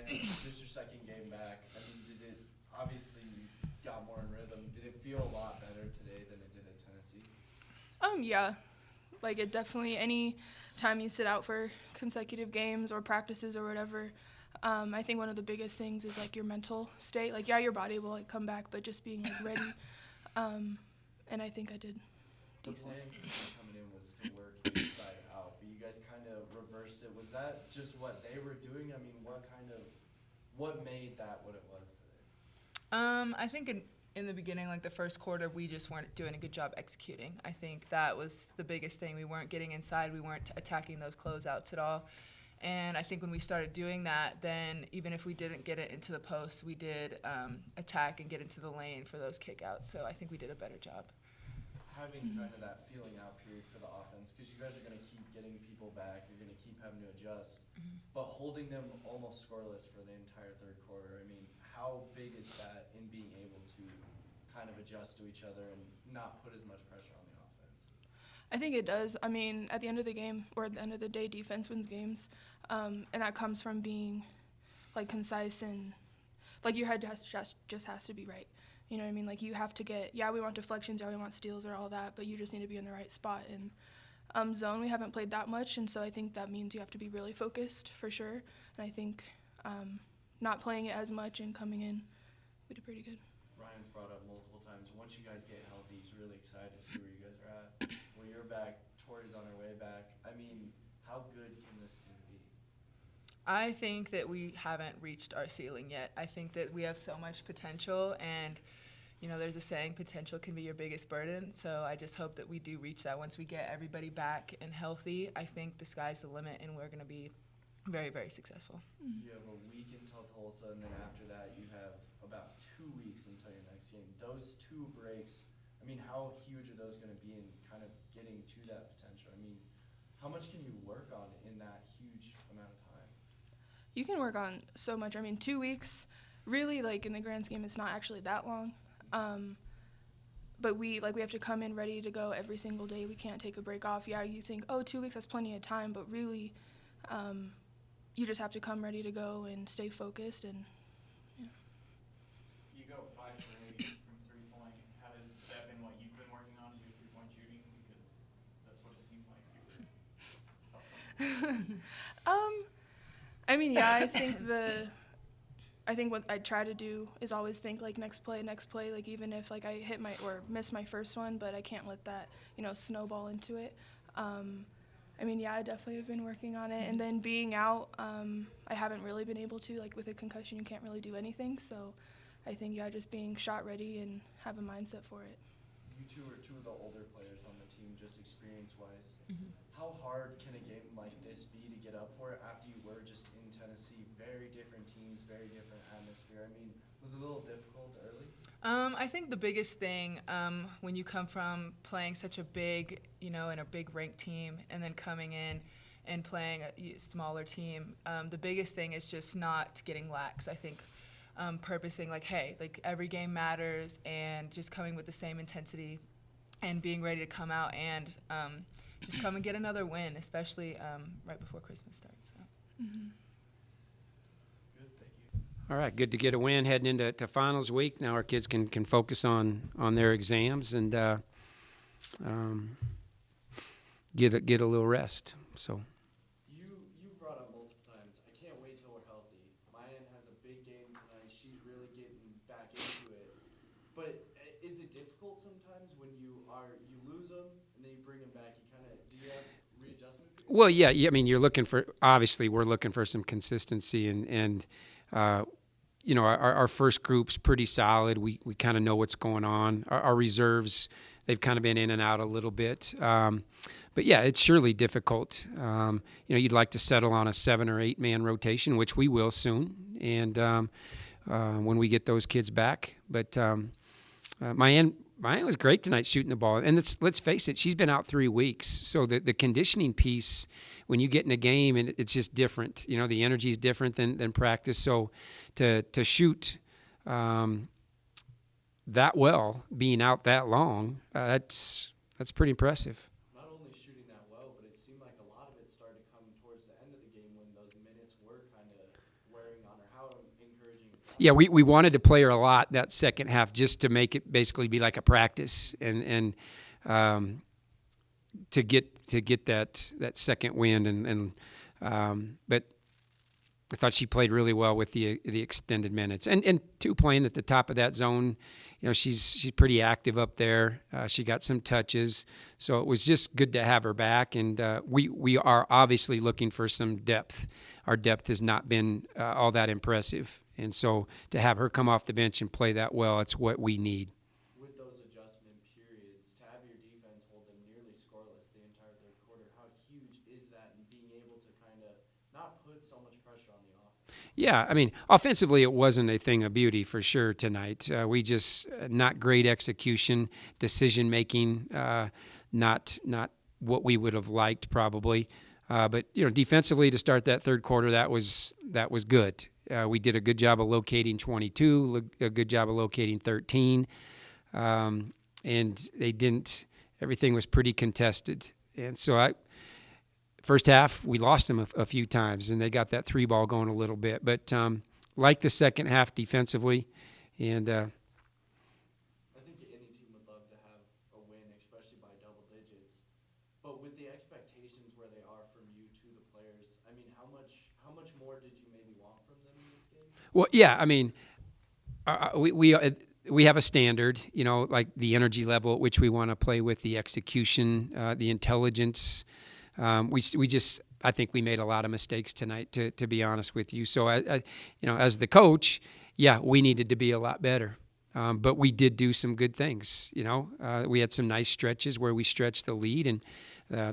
Just your second game back. I mean, obviously you got more in rhythm. Did it feel a lot better today than it did at Tennessee? Yeah. Like, it definitely, any time you sit out for consecutive games or practices or whatever, I think one of the biggest things is, like, your mental state. Like, yeah, your body will, like, come back, but just being, like, ready. And I think I did decent. The plan coming in was to work inside out, but you guys kind of reversed it. Was that just what they were doing? I mean, what made that what it was today? I think in the beginning, like the first quarter, we just weren't doing a good job executing. I think that was the biggest thing. We weren't getting inside. We weren't attacking those closeouts at all. And I think when we started doing that, then even if we didn't get it into the post, we did attack and get into the lane for those kickouts. So I think we did a better job. Having kind of that feeling out period for the offense, because you guys are going to keep getting people back, you're going to keep having to adjust, but holding them almost scoreless for the entire third quarter, I mean, how big is that in being able to kind of adjust to each other and not put as much pressure on the offense? I think it does. I mean, at the end of the game, or at the end of the day, defense wins games. And that comes from being, like, concise and, like, your head just has to be right. You know what I mean? Like, you have to get, yeah, we want deflections, yeah, we want steals or all that, but you just need to be in the right spot. And zone, we haven't played that much, and so I think that means you have to be really focused for sure. And I think not playing it as much and coming in, we did pretty good. Ryan's brought up multiple times, once you guys get healthy, he's really excited to see where you guys are at. When you're back, Tori's on her way back. I mean, how good can this team be? I think that we haven't reached our ceiling yet. I think that we have so much potential, and you know, there's a saying, potential can be your biggest burden. So I just hope that we do reach that once we get everybody back and healthy. I think the sky's the limit, and we're going to be very, very successful. You have a week until Tulsa, and then after that you have about 2 weeks until your next game. Those 2 breaks, I mean, how huge are those going to be in kind of getting to that potential? I mean, how much can you work on in that huge amount of time? You can work on so much. I mean, 2 weeks, really, like, in the grand scheme, it's not actually that long. But we have to come in ready to go every single day. We can't take a break off. Yeah, you think, 2 weeks, that's plenty of time, but really, you just have to come ready to go and stay focused. And yeah. You go 5 for 8 from 3-point. How does that been what you've been working on, is your 3-point shooting? Because that's what it seemed like you were. I mean, yeah, I think what I try to do is always think, like, next play, like, even if, like, I hit or miss my first one, but I can't let that, snowball into it. I mean, yeah, I definitely have been working on it. And then being out, I haven't really been able to. Like, with a concussion, you can't really do anything. So I think, yeah, just being shot ready and have a mindset for it. You two are 2 of the older players on the team, just experience-wise. Mm-hmm. How hard can a game like this be to get up for it after you were just in Tennessee? Very different teams, very different atmosphere. I mean, was it a little difficult early? I think the biggest thing when you come from playing such a big, in a big ranked team and then coming in and playing a smaller team, the biggest thing is just not getting lax. I think purposing, like, hey, like, every game matters, and just coming with the same intensity and being ready to come out and just come and get another win, especially right before Christmas starts. So. Mm-hmm. Good, thank you. All right, good to get a win heading into finals week. Now our kids can focus on their exams and get a little rest. So. You brought up multiple times, I can't wait till we're healthy. Mayan has a big game tonight. She's really getting back into it. But is it difficult sometimes when you lose them and then you bring them back? Do you have readjustment period? Well, yeah. I mean, we're looking for some consistency and our first group's pretty solid. We kind of know what's going on. Our reserves, they've kind of been in and out a little bit. But yeah, it's surely difficult. You'd like to settle on a 7 or 8 man rotation, which we will soon. And when we get those kids back, but Mayan was great tonight shooting the ball. And let's face it, she's been out 3 weeks. So the conditioning piece, when you get in a game, and it's just different. The energy is different than practice. So to shoot that well, being out that long, that's pretty impressive. Not only shooting that well, but it seemed like a lot of it started to come towards the end of the game when those minutes were kind of inspiring on her? How encouraging? Yeah, we wanted to play her a lot that second half just to make it basically be like a practice and to get that second win but I thought she played really well with the extended minutes and too, playing at the top of that zone. You know, she's pretty active up there. She got some touches, so it was just good to have her back. And we are obviously looking for some depth. Our depth has not been all that impressive, and so to have her come off the bench and play that well, it's what we need. With those adjustment periods, to have your defense hold them nearly scoreless the entire third quarter, how huge is that in being able to kind of not put so much pressure on the offense? Yeah, I mean, offensively, it wasn't a thing of beauty for sure tonight. We just not great execution, decision making, not what we would have liked probably. But you know, defensively to start that third quarter, that was good. We did a good job of locating 22, a good job of locating 13, and they didn't. Everything was pretty contested, and so first half, we lost them a few times, and they got that three ball going a little bit. But like the second half defensively, and I think any team would love to have a win, especially by double digits. But with the expectations where they are from you to the players, I mean, how much more did you maybe want from them in this game? well, yeah, I mean, we have a standard, you know, like the energy level at which we want to play with, the execution, the intelligence. I think we made a lot of mistakes tonight, to be honest with you. So, you know, as the coach, yeah, we needed to be a lot better. But we did do some good things. You know, we had some nice stretches where we stretched the lead, and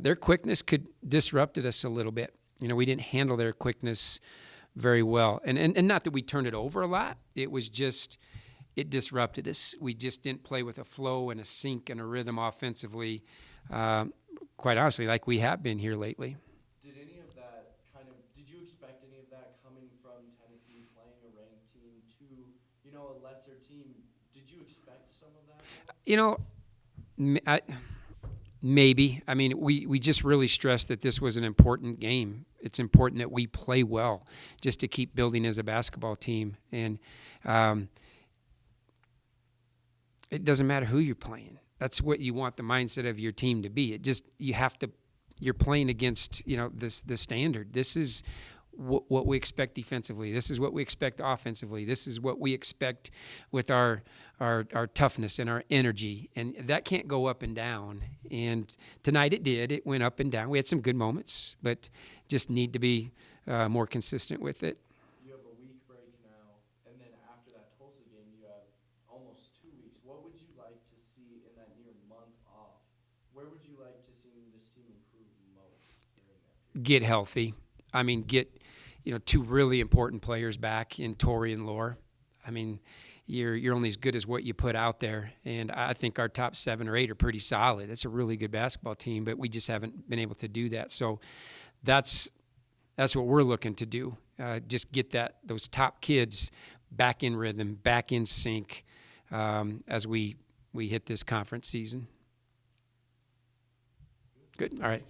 their quickness could disrupted us a little bit. You know, we didn't handle their quickness very well, and not that we turned it over a lot. It was just it disrupted us. We just didn't play with a flow and a sync and a rhythm offensively. Quite honestly, like we have been here lately. Did you expect any of that coming from Tennessee, playing a ranked team to, you know, a lesser team? Did you expect some of that? You know, maybe. I mean, we just really stressed that this was an important game. It's important that we play well just to keep building as a basketball team. And it doesn't matter who you're playing. That's what you want the mindset of your team to be. You're playing against, you know, the standard. This is what we expect defensively. This is what we expect offensively. This is what we expect with our toughness and our energy. And that can't go up and down. And tonight it did. It went up and down. We had some good moments, but just need to be more consistent with it. You have a week break now, and then after that Tulsa game, you have almost 2 weeks. What would you like to see in that near month off? Where would you like to see this team improve most during that period? Get healthy. I mean, get, you know, two really important players back in Tori and Lore. I mean, you're only as good as what you put out there, and I think our top 7 or 8 are pretty solid. It's a really good basketball team, but we just haven't been able to do that. So that's what we're looking to do. Just get those top kids back in rhythm, back in sync as we hit this conference season. Good. All right.